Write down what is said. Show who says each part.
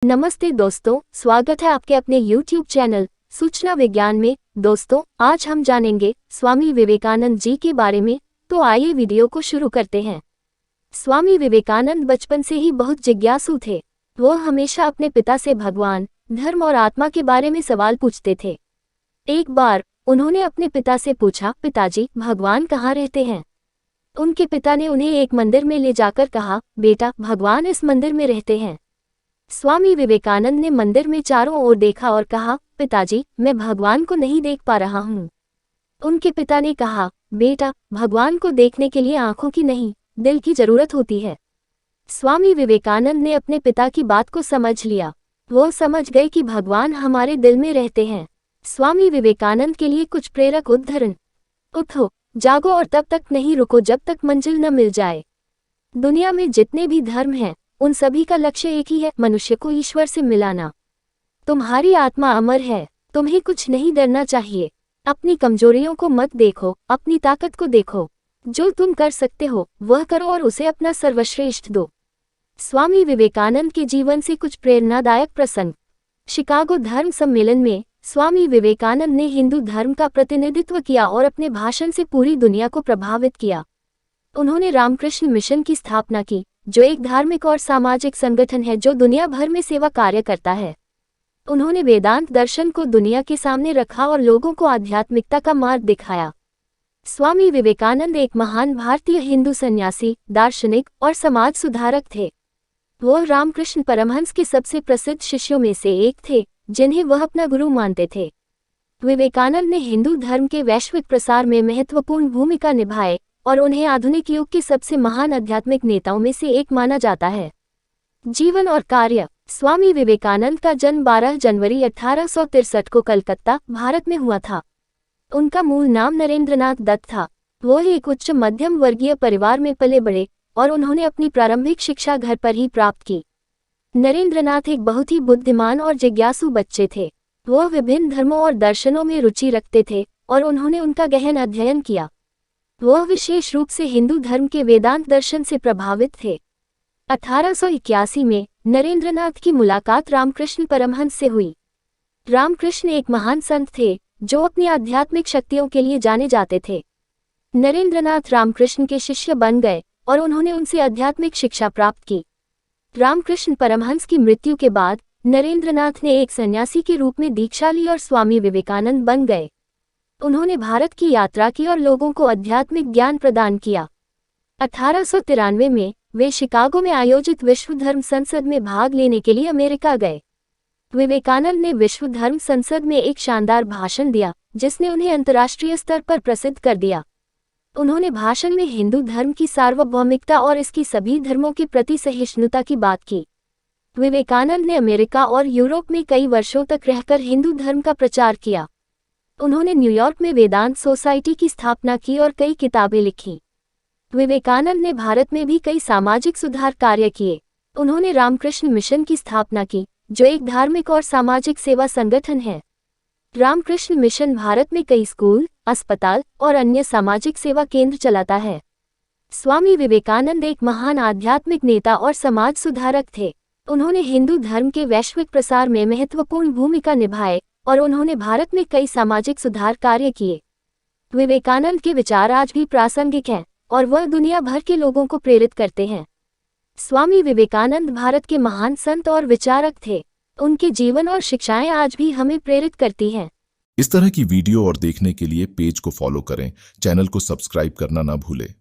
Speaker 1: नमस्ते दोस्तों, स्वागत है आपके अपने YouTube चैनल सूचना विज्ञान में। दोस्तों, आज हम जानेंगे स्वामी विवेकानंद जी के बारे में। तो आइए वीडियो को शुरू करते हैं। स्वामी विवेकानंद बचपन से ही बहुत जिज्ञासु थे। वो हमेशा अपने पिता से भगवान, धर्म और आत्मा के बारे में सवाल पूछते थे। एक बार उन्होंने अपने पिता से पूछा, पिताजी, भगवान कहाँ रहते हैं? उनके पिता ने उन्हें एक मंदिर में ले जाकर कहा, बेटा, भगवान इस मंदिर में रहते हैं। स्वामी विवेकानंद ने मंदिर में चारों ओर देखा और कहा, पिताजी, मैं भगवान को नहीं देख पा रहा हूँ। उनके पिता ने कहा, बेटा, भगवान को देखने के लिए आंखों की नहीं, दिल की जरूरत होती है। स्वामी विवेकानंद ने अपने पिता की बात को समझ लिया। वो समझ गए कि भगवान हमारे दिल में रहते हैं। स्वामी विवेकानंद के लिए कुछ प्रेरक उद्धरण। उठो, जागो और तब तक नहीं रुको जब तक मंजिल न मिल जाए। दुनिया में जितने भी धर्म हैं, उन सभी का लक्ष्य एक ही है, मनुष्य को ईश्वर से मिलाना। तुम्हारी आत्मा अमर है, तुम्हें कुछ नहीं डरना चाहिए। अपनी कमजोरियों को मत देखो, अपनी ताकत को देखो। जो तुम कर सकते हो वह करो और उसे अपना सर्वश्रेष्ठ दो। स्वामी विवेकानंद के जीवन से कुछ प्रेरणादायक प्रसंग। शिकागो धर्म सम्मेलन में स्वामी विवेकानंद ने हिंदू धर्म का प्रतिनिधित्व किया और अपने भाषण से पूरी दुनिया को प्रभावित किया। उन्होंने रामकृष्ण मिशन की स्थापना की, जो एक धार्मिक और सामाजिक संगठन है जो दुनिया भर में सेवा कार्य करता है। उन्होंने वेदांत दर्शन को दुनिया के सामने रखा और लोगों को आध्यात्मिकता का मार्ग दिखाया। स्वामी विवेकानंद एक महान भारतीय हिंदू सन्यासी, दार्शनिक और समाज सुधारक थे। वो रामकृष्ण परमहंस के सबसे प्रसिद्ध शिष्यों में से एक थे, जिन्हें वह अपना गुरु मानते थे। विवेकानंद ने हिंदू धर्म के वैश्विक प्रसार में महत्वपूर्ण भूमिका निभाई और उन्हें आधुनिक युग के सबसे महान आध्यात्मिक नेताओं में से एक माना जाता है। जीवन और कार्य। स्वामी विवेकानंद का जन्म 12 जनवरी 1863 को कलकत्ता, भारत में हुआ था। उनका मूल नाम नरेंद्रनाथ दत्त था। वो एक उच्च मध्यम वर्गीय परिवार में पले बड़े और उन्होंने अपनी प्रारंभिक शिक्षा घर पर ही प्राप्त की। नरेंद्रनाथ एक बहुत ही बुद्धिमान और जिज्ञासु बच्चे थे। वो विभिन्न धर्मों और दर्शनों में रुचि रखते थे और उन्होंने उनका गहन अध्ययन किया। वह विशेष रूप से हिंदू धर्म के वेदांत दर्शन से प्रभावित थे। 1881 में नरेंद्रनाथ की मुलाकात रामकृष्ण परमहंस से हुई। रामकृष्ण एक महान संत थे जो अपनी आध्यात्मिक शक्तियों के लिए जाने जाते थे। नरेंद्रनाथ रामकृष्ण के शिष्य बन गए और उन्होंने उनसे आध्यात्मिक शिक्षा प्राप्त की। रामकृष्ण परमहंस की मृत्यु के बाद नरेंद्रनाथ ने एक सन्यासी के रूप में दीक्षा ली और स्वामी विवेकानंद बन गए। उन्होंने भारत की यात्रा की और लोगों को आध्यात्मिक ज्ञान प्रदान किया। 1893 में वे शिकागो में आयोजित विश्व धर्म संसद में भाग लेने के लिए अमेरिका गए। विवेकानंद ने विश्व धर्म संसद में एक शानदार भाषण दिया, जिसने उन्हें अंतर्राष्ट्रीय स्तर पर प्रसिद्ध कर दिया। उन्होंने भाषण में हिंदू धर्म की सार्वभौमिकता और इसकी सभी धर्मों के प्रति सहिष्णुता की बात की। विवेकानंद ने अमेरिका और यूरोप में कई वर्षों तक रहकर हिंदू धर्म का प्रचार किया। उन्होंने न्यूयॉर्क में वेदांत सोसाइटी की स्थापना की और कई किताबें लिखी। विवेकानंद ने भारत में भी कई सामाजिक सुधार कार्य किए। उन्होंने रामकृष्ण मिशन की स्थापना की, जो एक धार्मिक और सामाजिक सेवा संगठन है। रामकृष्ण मिशन भारत में कई स्कूल, अस्पताल और अन्य सामाजिक सेवा केंद्र चलाता है। स्वामी विवेकानंद एक महान आध्यात्मिक नेता और समाज सुधारक थे। उन्होंने हिंदू धर्म के वैश्विक प्रसार में महत्वपूर्ण भूमिका निभाई और उन्होंने भारत में कई सामाजिक सुधार कार्य किए। विवेकानंद के विचार आज भी प्रासंगिक हैं और वह दुनिया भर के लोगों को प्रेरित करते हैं। स्वामी विवेकानंद भारत के महान संत और विचारक थे। उनके जीवन और शिक्षाएं आज भी हमें प्रेरित करती हैं।
Speaker 2: इस तरह की वीडियो और देखने के लिए पेज को फॉलो करें, चैनल को सब्सक्राइब करना ना भूलें।